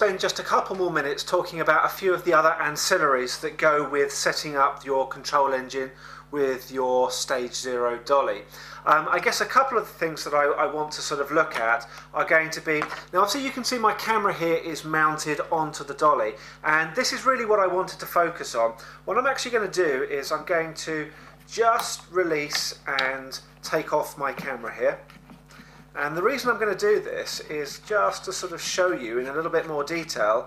spend just a couple more minutes talking about a few of the other ancillaries that go with setting up your control engine with your stage 0 dolly. I guess a couple of the things that I want to sort of look at are going to be, now obviously you can see my camera here is mounted onto the dolly, and this is really what I wanted to focus on. What I'm actually going to do is I'm going to just release and take off my camera here. And the reason I'm going to do this is just to sort of show you in a little bit more detail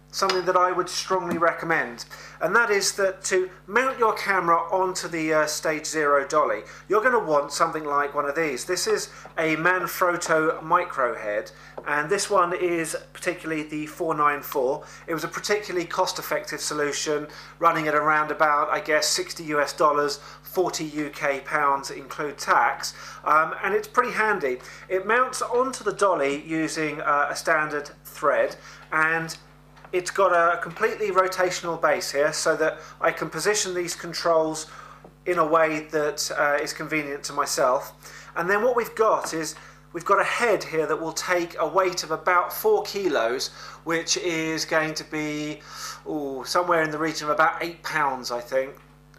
something that I would strongly recommend, and that is that to mount your camera onto the stage 0 dolly, you're going to want something like one of these. This is a Manfrotto micro head, and this one is particularly the 494. It was a particularly cost-effective solution, running at around about, I guess, $60 US, 40 UK pounds include tax, and it's pretty handy. It mounts onto the dolly using a standard thread, and it's got a completely rotational base here so that I can position these controls in a way that is convenient to myself. And then what we've got is we've got a head here that will take a weight of about 4 kilos, which is going to be somewhere in the region of about 8 pounds, I think.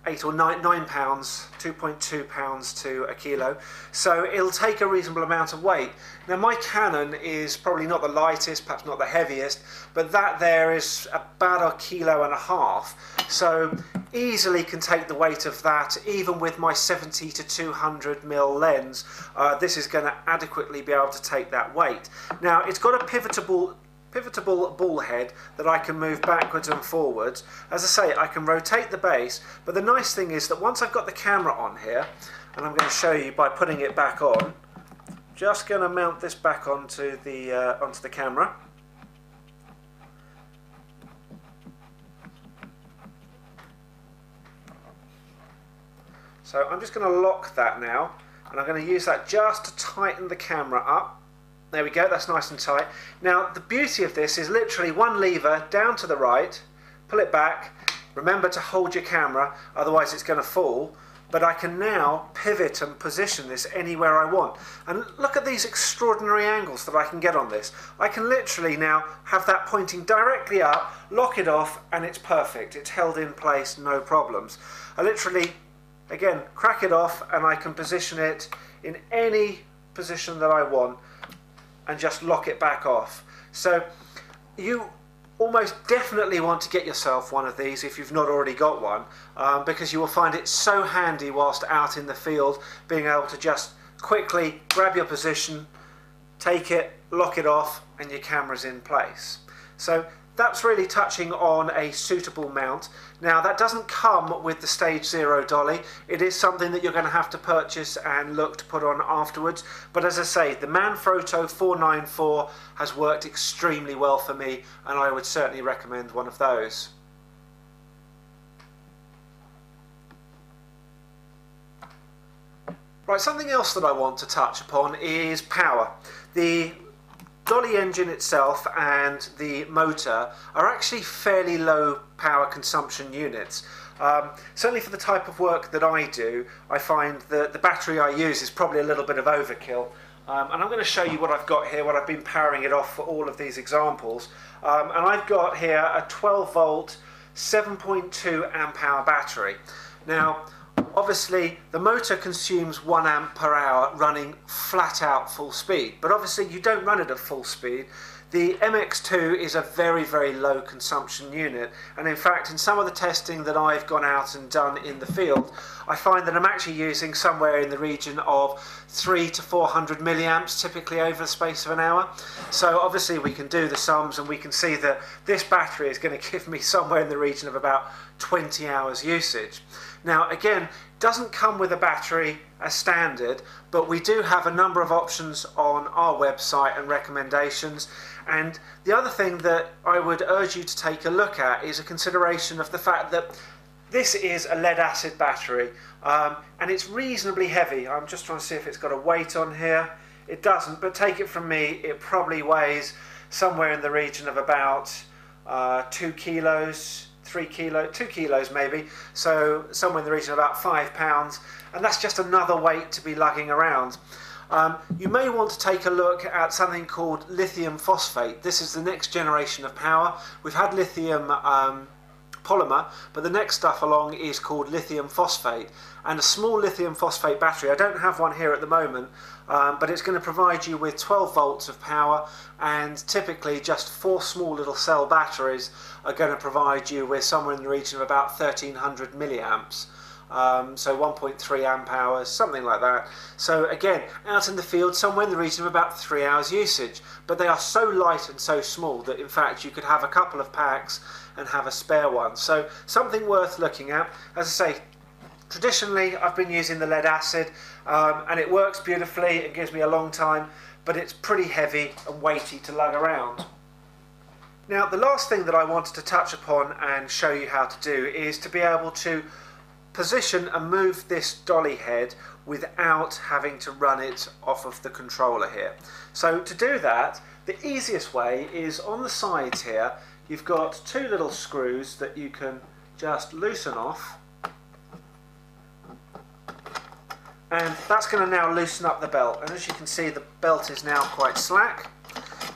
8 or 9 pounds, 2.2 pounds to a kilo. So it'll take a reasonable amount of weight. Now my Canon is probably not the lightest, perhaps not the heaviest, but that there is about 1.5 kilos. So easily can take the weight of that, even with my 70 to 200mm lens. This is going to adequately be able to take that weight. Now it's got a pivotable ball head that I can move backwards and forwards. As I say, I can rotate the base, but the nice thing is that once I've got the camera on here, and I'm going to show you by putting it back on, just going to mount this back onto the camera. So I'm just going to lock that now, and I'm going to use that just to tighten the camera up. There we go, that's nice and tight. Now the beauty of this is literally one lever down to the right, pull it back, remember to hold your camera, otherwise it's going to fall, but I can now pivot and position this anywhere I want. And look at these extraordinary angles that I can get on this. I can literally now have that pointing directly up, lock it off, and it's perfect. It's held in place, no problems. I literally, again, crack it off, and I can position it in any position that I want, and just lock it back off. So you almost definitely want to get yourself one of these if you've not already got one, because you will find it so handy whilst out in the field, being able to just quickly grab your position, take it, lock it off, and your camera's in place. So that's really touching on a suitable mount. Now that doesn't come with the stage 0 dolly. It is something that you're going to have to purchase and look to put on afterwards. But as I say, the Manfrotto 494 has worked extremely well for me, and I would certainly recommend one of those. Right, something else that I want to touch upon is power. The dolly engine itself and the motor are actually fairly low power consumption units. Certainly for the type of work that I do, I find that the battery I use is probably a little bit of overkill. And I'm going to show you what I've got here, what I've been powering it off for all of these examples. And I've got here a 12 volt 7.2 amp hour battery. Now obviously the motor consumes 1 amp per hour running flat out full speed, but obviously you don't run it at full speed. The MX2 is a very, very low consumption unit, and in fact in some of the testing that I've gone out and done in the field, I find that I'm actually using somewhere in the region of 300 to 400 milliamps typically over the space of an hour. So obviously we can do the sums, and we can see that this battery is going to give me somewhere in the region of about 20 hours usage. Now again, doesn't come with a battery as standard, but we do have a number of options on our website and recommendations. And the other thing that I would urge you to take a look at is a consideration of the fact that this is a lead acid battery, and it's reasonably heavy. I'm just trying to see if it's got a weight on here. It doesn't, but take it from me, it probably weighs somewhere in the region of about 2 kilos, 3 kilos, 2 kilos maybe, so somewhere in the region of about 5 pounds, and that's just another weight to be lugging around. You may want to take a look at something called lithium phosphate. This is the next generation of power. We've had lithium polymer, but the next stuff along is called lithium phosphate, and a small lithium phosphate battery. I don't have one here at the moment, but it's going to provide you with 12 volts of power, and typically just 4 small little cell batteries are going to provide you with somewhere in the region of about 1300 milliamps. So 1.3 amp hours, something like that. So again, out in the field, somewhere in the region of about 3 hours usage. But they are so light and so small that in fact you could have a couple of packs and have a spare one. So something worth looking at. As I say, traditionally I've been using the lead acid, and it works beautifully. It gives me a long time, but it's pretty heavy and weighty to lug around. Now, the last thing that I wanted to touch upon and show you how to do is to be able to position and move this dolly head without having to run it off of the controller here. So to do that, the easiest way is on the sides here, you've got 2 little screws that you can just loosen off, and that's going to now loosen up the belt, and as you can see the belt is now quite slack,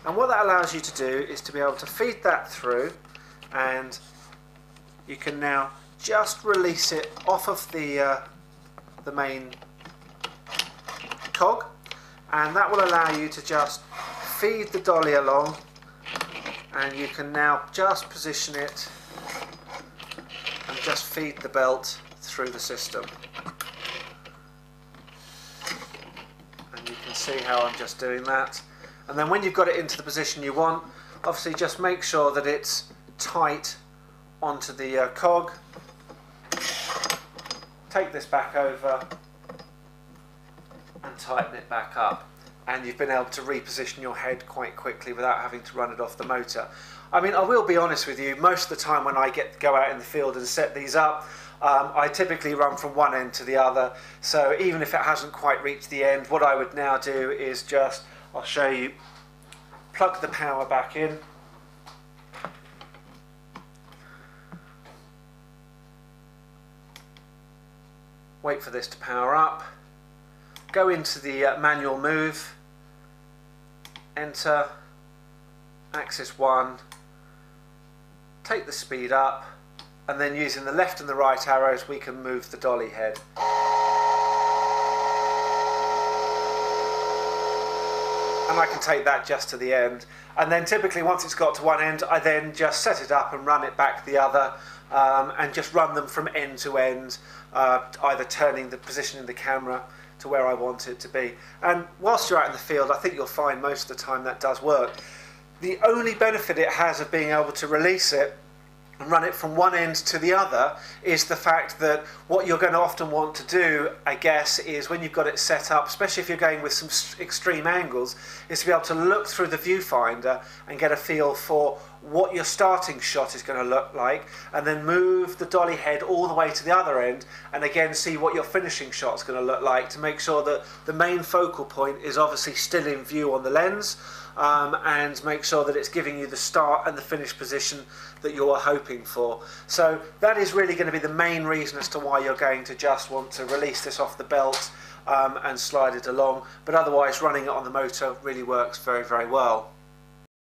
and what that allows you to do is to be able to feed that through, and you can now just release it off of the main cog, and that will allow you to just feed the dolly along, and you can now just position it and just feed the belt through the system. And you can see how I'm just doing that, and then when you've got it into the position you want, obviously just make sure that it's tight onto the cog. Take this back over and tighten it back up, and you've been able to reposition your head quite quickly without having to run it off the motor. I mean, I will be honest with you, most of the time when I go out in the field and set these up, I typically run from one end to the other, so even if it hasn't quite reached the end, what I would now do is just, I'll show you, plug the power back in, wait for this to power up, go into the manual move, enter, axis 1, take the speed up, and then using the left and the right arrows we can move the dolly head. And I can take that just to the end, and then typically once it's got to one end I then just set it up and run it back the other, and just run them from end to end, either turning the position in the camera to where I want it to be. And whilst you're out in the field, I think you'll find most of the time that does work. The only benefit it has of being able to release it and run it from one end to the other is the fact that what you're going to often want to do, I guess, is when you've got it set up, especially if you're going with some extreme angles, is to be able to look through the viewfinder and get a feel for what your starting shot is going to look like, and then move the dolly head all the way to the other end and again see what your finishing shot is going to look like, to make sure that the main focal point is obviously still in view on the lens, and make sure that it's giving you the start and the finish position that you're hoping for. So that is really going to be the main reason as to why you're going to just want to release this off the belt and slide it along, but otherwise running it on the motor really works very, very well.